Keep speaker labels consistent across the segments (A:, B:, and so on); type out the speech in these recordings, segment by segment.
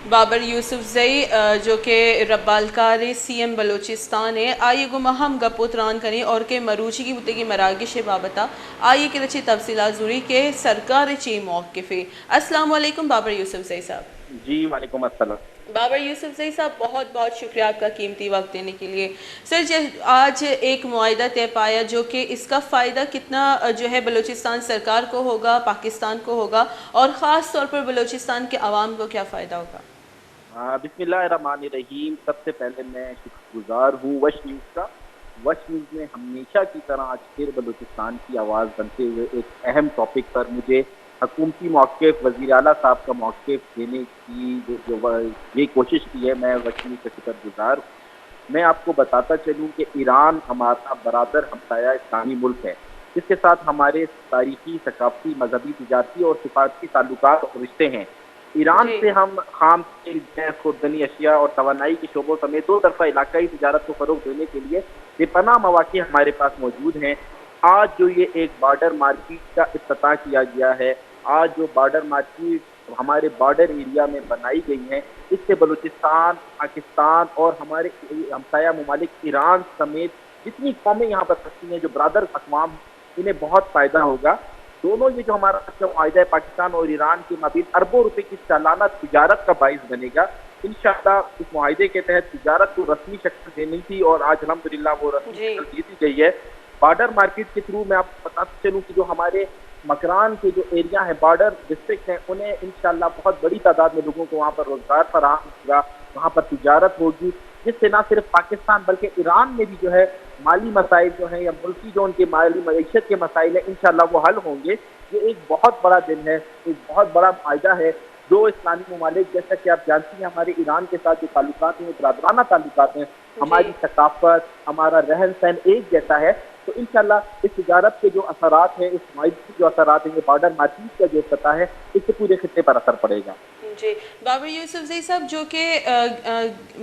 A: बाबर यूसुफजई जो कि रब्बालकार सीएम बलोचिस्तान है आइए गुमा हम गपोतरान करें और के मरूची की बुते की मरागिश बाबता आइए कि रची तफसीलात जुड़ी के सरकार ची मौक़िफ़े। अस्सलाम वालेकुम बाबर यूसुफजई साहब।
B: जी वालेकुम अस्सलाम।
A: बाबर यूसुफजई साहब बहुत बहुत शुक्रिया आपका कीमती वक्त देने के लिए। सर आज एक मुआहिदा तय पाया जो कि इसका फ़ायदा कितना जो है बलूचिस्तान सरकार को होगा, पाकिस्तान को होगा और ख़ास तौर पर बलूचिस्तान के अवाम को क्या फ़ायदा होगा?
B: बिस्मिल्लाहिर्रहमानिर्रहीम। सबसे पहले मैं शुक्रगुजार हूँ वश न्यूज़ का। वश न्यूज़ ने हमेशा की तरह आज फिर बलूचिस्तान की आवाज़ बनते हुए एक अहम टॉपिक पर मुझे हुकूमती मौक़िफ़ वज़ीर आला साहब का मौक़िफ़ देने की ये कोशिश की है। मैं वश न्यूज़ का शुक्रगुजार हूँ। मैं आपको बताता चलूँ कि ईरान हमारा बरादर हमसाया इस्लामी मुल्क है, जिसके साथ हमारे तारीखी, सकाफ़ती, मज़हबी, तिजारती और सिफारती ताल्लुकात और रिश्ते हैं। ईरान
A: जी
B: से हम खाम तेल, गैस, खुर्दनी अशिया और तवानाई के शोबों समेत दो तरफ़ा इलाकाई तिजारत को फ़रोग़ देने के लिए बेपनाह मौक़े हमारे पास मौजूद हैं। आज जो ये एक बॉर्डर मार्केट का इफ्तिताह किया गया है, आज जो बॉर्डर मार्केट हमारे बॉर्डर एरिया में बनाई गई हैं, इससे बलूचिस्तान, पाकिस्तान और हमारे हमसाया ममालिक ईरान समेत जितनी कौमें यहाँ पर बसती हैं, जो ब्रादर अक़वाम, इन्हें बहुत फ़ायदा होगा। दोनों ये जो हमारा अच्छा मुआहिदा है पाकिस्तान और ईरान के माबीन अरबों रुपए की सालाना तिजारत का बाइस बनेगा। इंशाअल्लाह इस मुआहिदे के तहत तिजारत को रस्मी शक्ल देनी थी और आज अल्हम्दुलिल्लाह वो रस्मी
A: जी
B: शक्ल दे दी गई है। बॉर्डर मार्केट के थ्रू मैं आपको बताते चलूँ कि जो हमारे मकरान के जो एरिया हैं, बॉर्डर डिस्ट्रिक्ट हैं, उन्हें इंशाअल्लाह बहुत बड़ी तादाद में लोगों को वहाँ पर रोज़गार फराहम होगा, वहाँ पर तिजारत होगी, जिससे ना सिर्फ पाकिस्तान बल्कि ईरान में भी जो है माली मसाइल जो हैं या मुल्की जो उनके माली मईशत के मसाइल हैं, इंशाअल्लाह वो हल होंगे। ये एक बहुत बड़ा दिन है, एक बहुत बड़ा फ़ायदा है। दो इस्लामी ममालिक, जैसा कि आप जानती हैं, हमारे ईरान के साथ जो ताल्लुकात हैं वो बरादराना ताल्लुकात हैं।
A: जी
B: हमारी सकाफ़त, हमारा रहन-सहन एक जैसा है। तो इंशाअल्लाह इस तिजारत के जो असरात हैं, इस मुआहिदे के जो असरात हैं, ये बॉर्डर मार्केट का जो इफ्तिताह है, इससे पूरे खित्ते पर असर पड़ेगा।
A: जी बाबर यूसुफजई साहब जो कि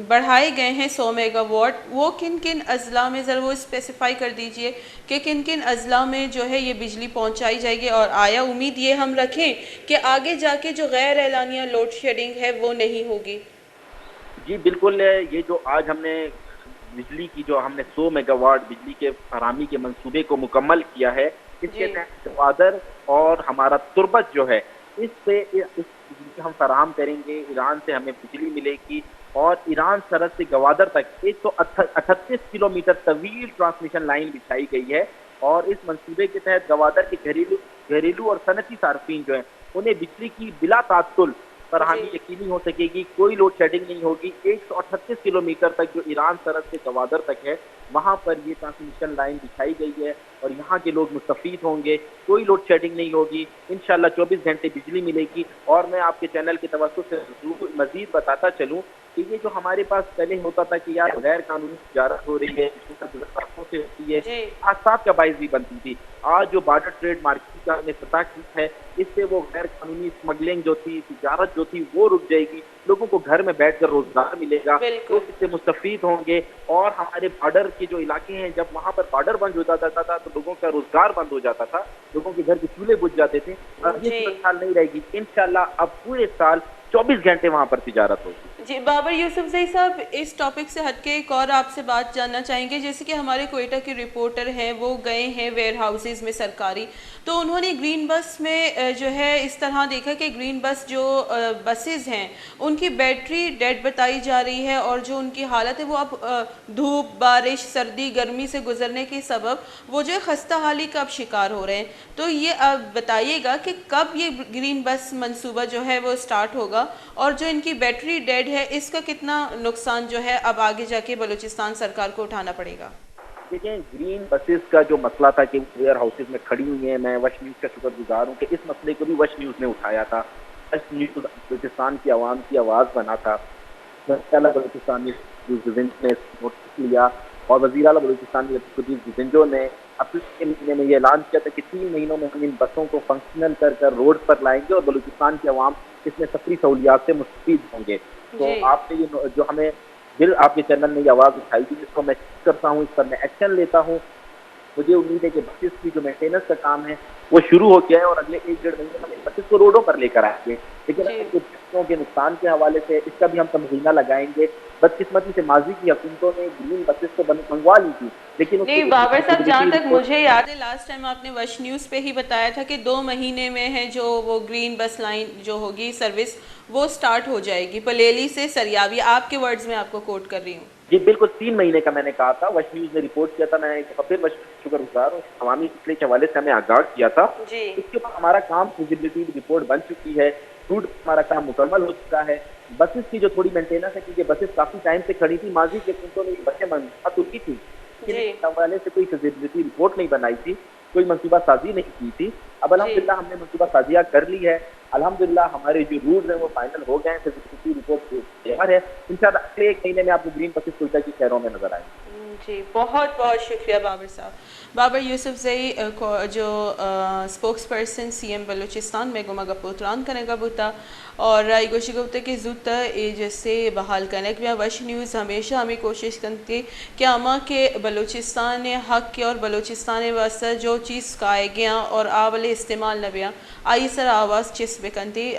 A: बढ़ाए गए हैं 100 मेगावाट, वो किन किन अजला में ज़रा वो स्पेसिफाई कर दीजिए कि किन किन अजला में जो है ये बिजली पहुंचाई जाएगी और आया उम्मीद ये हम रखें कि आगे जाके जो गैर एलानिया लोड शेडिंग है वो नहीं होगी।
B: जी, बिल्कुल। ये जो आज हमने बिजली की जो हमने 100 मेगावाट बिजली के फराहमी के मंसूबे को मुकम्मल किया है, इसके
A: जी
B: तहत गवादर और हमारा तुर्बत जो है, इससे इस बिजली हम फराहम करेंगे। ईरान से हमें बिजली मिलेगी और ईरान सरहद से गवादर तक 138 किलोमीटर तवील ट्रांसमिशन लाइन बिछाई गई है और इस मंसूबे के तहत गवादर के घरेलू घरेलू और सनती सार्फिन जो हैं, उन्हें बिजली की बिला तात्तुल
A: जी
B: फराहमी यकीनी हो सकेगी। कोई लोड शेडिंग नहीं होगी। 138 किलोमीटर तक जो ईरान सरहद से गवादर तक है, वहाँ पर ये ट्रांसमिशन लाइन बिछाई गई है और यहाँ के लोग मुस्तफ़ीद होंगे। कोई लोड शेडिंग नहीं होगी। इंशाअल्लाह 24 घंटे बिजली मिलेगी। और मैं आपके चैनल के तवज्जुह से मज़ीद बताता चलूँ कि ये जो हमारे पास पहले होता था कि यार गैर कानूनी तिजारत हो रही है, से होती है,
A: जी
B: हादसात का बाइस भी बनती थी। आज जो बॉर्डर ट्रेड मार्केट का हमने फतह की है, इससे वो गैर कानूनी स्मगलिंग जो थी, तिजारत जो थी, वो रुक जाएगी। लोगों को घर में बैठकर रोजगार मिलेगा,
A: बिल्कुल।
B: लोग इससे मुस्तफीद होंगे। और हमारे बॉर्डर के जो इलाके हैं, जब वहाँ पर बॉर्डर बंद हो जाता था तो लोगों का रोजगार बंद हो जाता था, लोगों के घर के चूल्हे बुझ जाते थे। अब ये
A: जी
B: सूरत हाल नहीं रहेगी। इंशाअल्लाह अब पूरे साल 24 घंटे वहाँ पर तिजारत होगी।
A: जी बाबर यूसुफजई साहब, इस टॉपिक से हटके एक और आपसे बात जानना चाहेंगे। जैसे कि हमारे कोयटा के रिपोर्टर हैं, वो गए हैं वेयर हाउसेज में सरकारी, तो उन्होंने ग्रीन बस में जो है इस तरह देखा कि ग्रीन बस जो बसेस हैं उनकी बैटरी डेड बताई जा रही है और जो उनकी हालत है वो अब धूप, बारिश, सर्दी, गर्मी से गुजरने के सबब वो जो है खस्ता हाली का अब शिकार हो रहे हैं। तो ये अब बताइएगा कि कब ये ग्रीन बस मंसूबा जो है वो स्टार्ट होगा और जो इनकी बैटरी डेड है इसका कितना नुकसान जो है अब आगे जाके बलूचिस्तान सरकार को उठाना पड़ेगा?
B: देखिए, ग्रीन बसेस का जो मसला था कि वेयर हाउसेज में खड़ी हुई हैं, मैं वश न्यूज़ का शुक्रगुजार हूँ कि इस मसले को भी वश न्यूज़ ने उठाया था। वश न्यूज़ बलूचिस्तान की आवाम की आवाज़ बना था। वज़ीर-ए-आला बलूचिस्तानी ने नोटिस लिया और वज़ीर-ए-आला बलूचिस्तानी ज़िंजो ने अपने महीने में ये ऐलान किया था कि 3 महीनों में हम इन बसों को फंक्शनल कर कर रोड पर लाएंगे और बलूचिस्तान की आवाम इसमें सफरी सहूलियात से मुस्तफीद होंगे। तो
A: जी
B: आपने ये जो हमें बिल आपके चैनल ने ये आवाज़ उठाई थी, जिसको मैं करता हूँ, इस पर मैं एक्शन लेता हूँ। मुझे उम्मीद है कि बसेस की जो मेंटेनेंस का काम है वो शुरू हो गया है और अगले 1 डेढ़ महीने में हम इन बसेस को रोडों पर लेकर आएंगे। लेकिन
A: जी।
B: अगर कुछ बच्चों के नुकसान के हवाले से इसका भी हम तमहीना लगाएंगे। बदकिस्मती से माजी की हुकूमतों ने ग्रीन बसेस तो मंगवा ली थी, लेकिन उसके
A: नहीं
B: लिए
A: बाबर साहब, जहाँ
B: फिजिबिलिटी
A: तक
B: रिपोर्ट।
A: मुझे याद है लास्ट टाइम आपने वश न्यूज़ पे ही बताया था कि 2 महीने में है जो वो ग्रीन बस लाइन जो होगी सर्विस वो स्टार्ट हो जाएगी पलेली से सरियावी। आपके वर्ड्स में आपको कोट कर रही हूँ।
B: जी बिल्कुल, 3 महीने का मैंने कहा था, वश न्यूज़ ने रिपोर्ट किया था, मैं एक बार फिर वश न्यूज़ का शुक्रगुज़ार हूँ, अवामी मसले के हवाले से हमें आगाह किया था।
A: जी।
B: इसके ऊपर हमारा काम फिजिबिलिटी रिपोर्ट बन चुकी है, रूट हमारा काम मुकम्मल हो चुका है। बसेस की जो थोड़ी मेंटेनेंस है, क्योंकि बसेस काफ़ी टाइम से खड़ी थी, माजी की हुकूमतों ने बसें मंगवा तो की थी, लेकिन
A: जी।
B: इस हवाले से कोई फिजिबिलिटी रिपोर्ट नहीं बनाई थी, कोई मनसूबा साजी नहीं की थी। अब
A: जी।
B: अल्हम्दुलिल्लाह हमने मनसूबा साजिया कर ली है। अल्हम्दुलिल्लाह हमारे जो रूल्स हैं वो फाइनल हो गए हैं, फिजिबिलिटी रिपोर्ट तैयार है। इंशाअल्लाह अगले 1 महीने में आपको ग्रीन बसेस कोयटा की शहरों में नजर आएंगी।
A: जी, बहुत बहुत शुक्रिया बाबर साहब। बाबर यूसुफजई जो स्पोक्स पर्सन सीएम बलूचिस्तान में गुमा गपुत्रान कनेगा बुता और राय गोशी गुप्ता की जुत जैसे बहाल कनेक में वश न्यूज़ हमेशा हमें कोशिश करती कि अमा के बलूचिस्तान हक के और बलूचिस्तान वास्ते जो चीज़ काए गया और आवले इस्तेमाल न बिया आई सर आवाज़ चिस बेकनती